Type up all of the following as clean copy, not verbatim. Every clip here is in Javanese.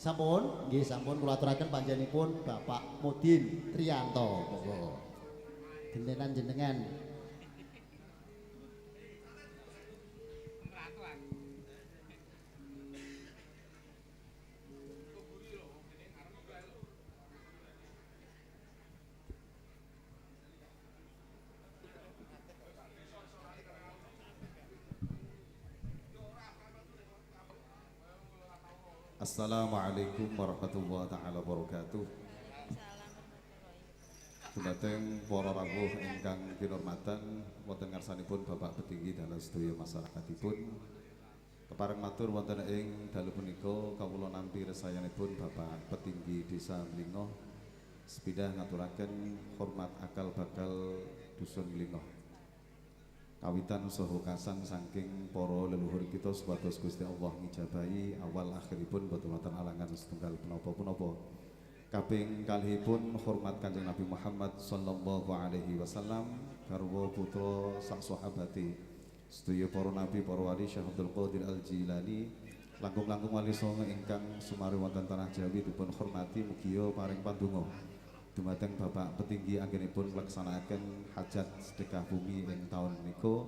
Sampun, nggih sampun kula aturaken panjenenganipun Bapak Mudin Triyanto. Monggo. Gentenan jenengan. Assalamualaikum warahmatullahi taala wabarakatuh. Dumateng para rawuh ingkang kinurmatan wonten ngarsanipun Bapak Petinggi dalam sedaya masyarakatipun. Kepareng matur wonten ing dalu punika kawula nampi resayanipun Bapak Petinggi Desa Mlingo sepindah ngaturaken hormat akal bakal dusun Mlingo. Kawitan saha kasan saking para leluhur kita supados Gusti Allah ngijabahi awal akhiripun boten wonten alangan setunggal punapa-punapa. Kaping kalihipun hormat Kanjeng Nabi Muhammad sallallahu alaihi wasallam garwa putra sak sahabate sedaya para nabi para wali Syekh Abdul Qadir Al-Jilani langkung-langkung wali songo ingkang sumari wonten tanah Jawi dipun hormati mugia paring pandonga dumateng Bapak Petinggi anggenipun nglaksanakaken hajat sedekah bumi ing taun menika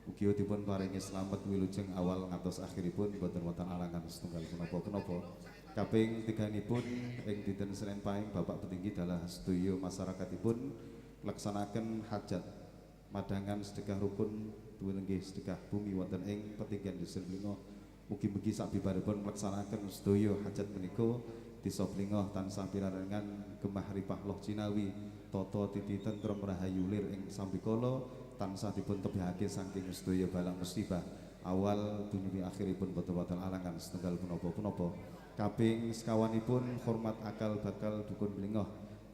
ugi dipun paringi slamet wilujeng awal ngantos akhiripun boten wonten alangan setunggal punapa-punapa. Kaping tiganipun ing dinten Senin Pahing Bapak Petinggi dalah sedaya masyarakatipun nglaksanakaken hajat madangan sedekah rukun duwenenggih sedekah bumi wonten ing Petinggian Dusun Mlingo. Mugi-mugi sabibaripun nglaksanakaken sedaya hajat menika Desa Mlingo tansah pinarengan gemah ripah loh jinawi tata titi tentrem rahayu lir ing sambikala tansah dipun tebihake saking sedaya balak musibah awal dumugi akhiripun boten wonten alangan setunggal punapa-punapa. Kaping sekawanipun hormat akal bakal dukun Mlingo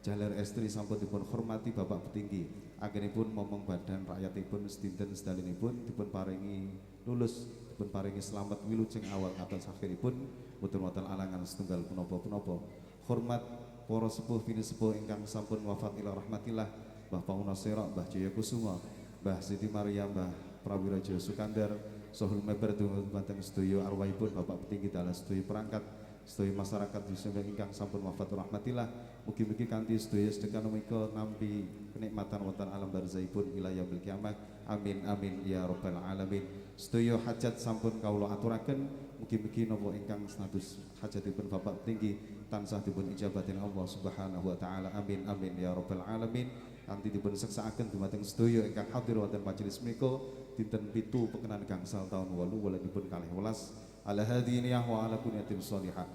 jaler estri sampun dipun hormati Bapak Petinggi anggenipun momong badan rakyatipun sedinten sedalinipun dipun paringi lulus dipun paringi selamat wilujeng awal atas akhiripun boten wonten alangan setunggal punapa-punapa. Hormat para sepuh bini sepuh ingkang sampun wafat ila rahmatillah Mbah Pauna Serok, Mbah Jaya Kusuma, Mbah Siti Maria, Mbah Prawiraja Sukandar, Sohul Meber dumateng sedaya arwahipun Bapak Petinggi dalah sedaya perangkat sedaya masyarakat dusun ingkang sampun wafat rahmatillah. Mugi-mugi kanthi sedaya sedekah menika nampi kenikmatan wonten alam barzakhipun wilayah yaumil kiamah. Amin amin ya rabbal alamin. Sedaya hajat sampun kawula aturaken mugi-mugi napa ingkang status hajatipun Bapak Petinggi tansah dipun ijabatin Allah Subhanahu wa taala. Amin amin ya rabbal alamin. Kanthi dipun seksaaken dumateng sedaya ingkang hadir wonten majelis menika dinten 7 pekenan gangsal taun 8 walanipun kalih welas ala hadiniyah wa ala kunyatin sholihah.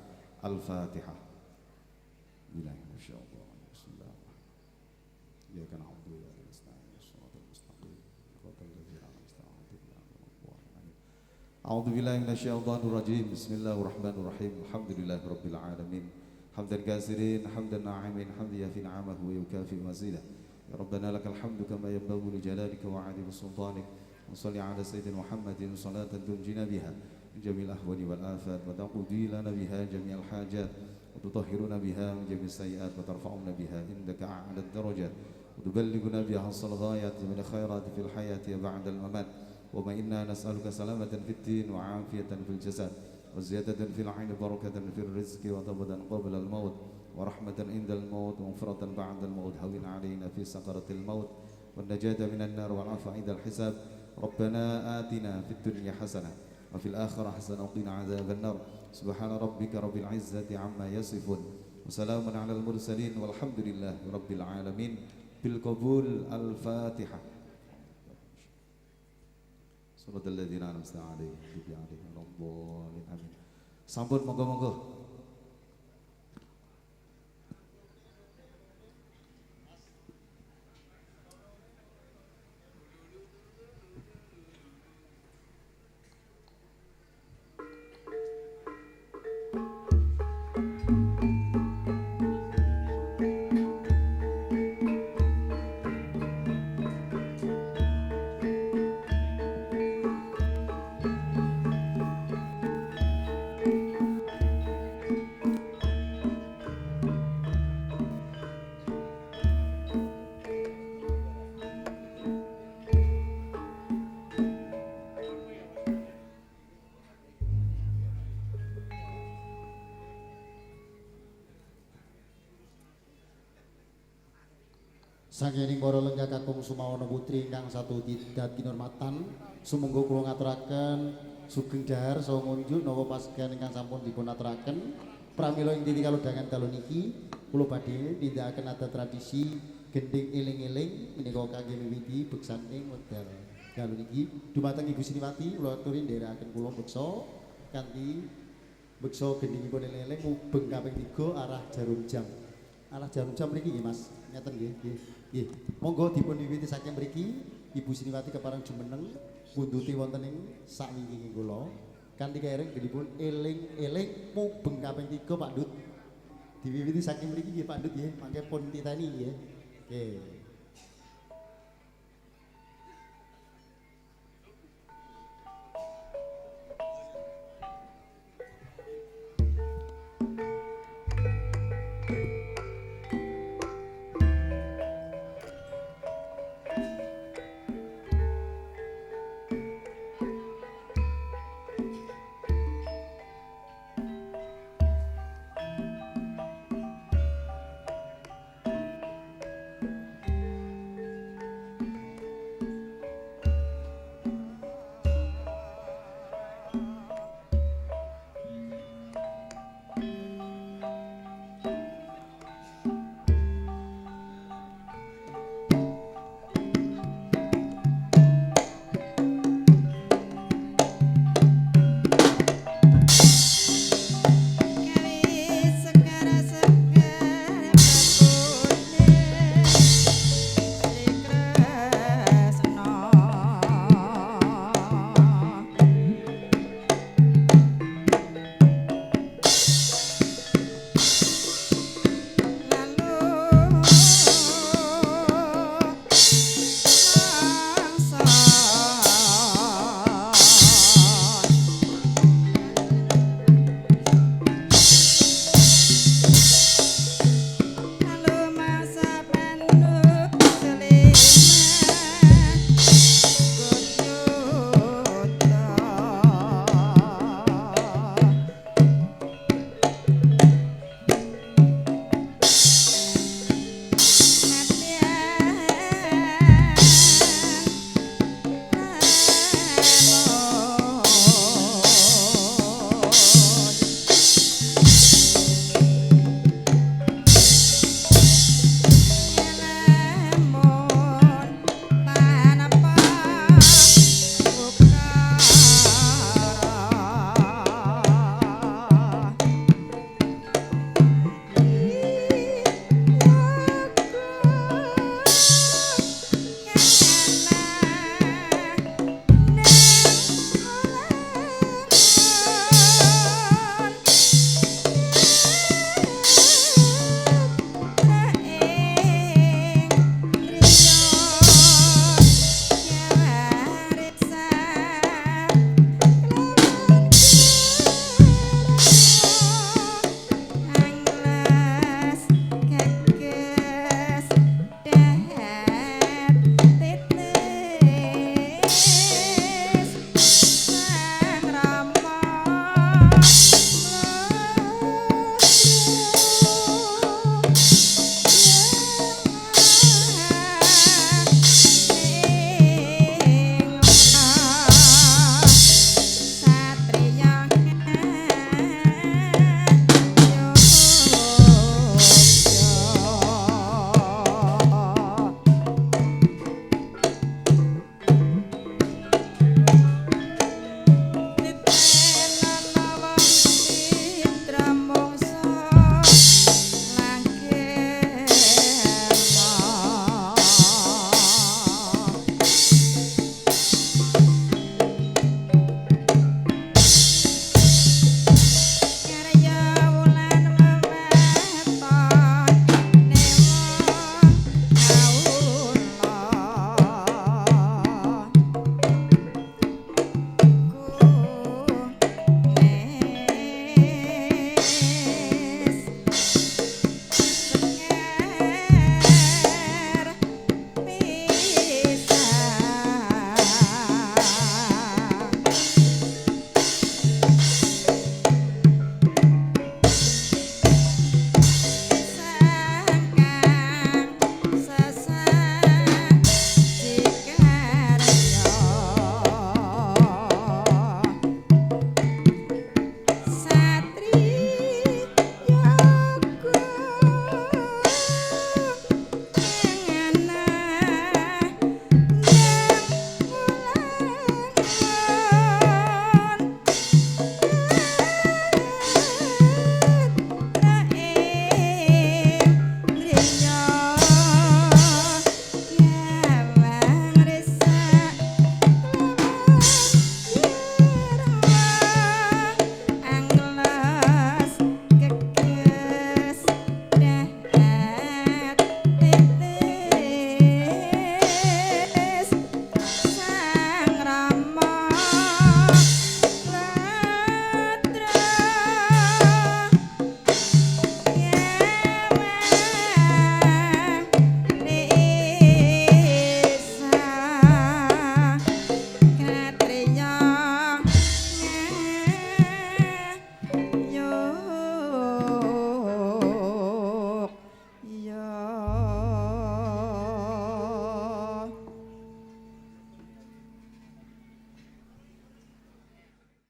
Al-Fatihah. Bismillahirrahmanirrahim. Ya kana abdu ya nasta'in shiratal mustaqim. A'udzu billahi minasyaitonir rajim. Bismillahirrahmanirrahim. Alhamdulillahirabbil alamin. Hamdan katsirin, hamdan na'imin, hamdan yafi ni'amahu wa yukafi mazidah. Ya Rabbana lakal hamdu kama yanbaghi li jalalika wa 'azimi sultanik. Wa shalli 'ala sayyidina Muhammadin salatan tunjina biha من جميع الأهوال والآفات وتقضي لنا بها جميع الحاجات وتطهرنا بها من جميع السيئات وترفعنا بها عندك أعلى الدرجات وتبلغنا بها أقصى الغايات من الخيرات في الحياة بعد الممات. وما إنا نسألك سلامة في الدين وعافية في الجسد وزيادة في العين بركة في الرزق وطبدا قبل الموت ورحمة عند الموت ومغفرة بعد الموت. هون علينا في سكرة الموت والنجاة من النار والعفو عند الحساب. ربنا آتنا في الدنيا حسنة وفي الآخرة حسنة وقنا عذاب النار. سبحان ربك رب العزة عما يصفون وسلام على المرسلين والحمد لله رب العالمين. بالقبول. الفاتحة. صراط الذين أنعمت عليهم غير المغضوب عليهم ولا الضالين. آمين. Sampun monggo-monggo. Saking para lenggah kakung Sumawana putri ingkang satu didat kinurmatan, sumangga kula ngaturaken sugeng dahar saha ngunjuk napa pasegan ingkang sampun dipun aturaken pramila ing titi kalodhangan dalu niki kula badhe nindakaken adat tradisi gending eling-eling menika kangge miwiti beksaning wekdal dalu niki dumateng Ibu Sriwati kula aturi ndherekaken kula beksa kanthi beksa gendingipun eling-eling mubeng kaping 3 arah Jarum Jam. Arah Jarum Jam mriki nggih Mas. Ngeten nggih, nggih. Nggih. Monggo dipun wiwiti saking mriki Ibu Sriwati kepareng jumeneng punduti wonten ing sakwingking kula kanthi kereng genipun eling-eling mubeng kaping 3 Pak Dut. Diwiwiti saking mriki nggih Pak Dut nggih, mangke pun titeni nggih. Nggih.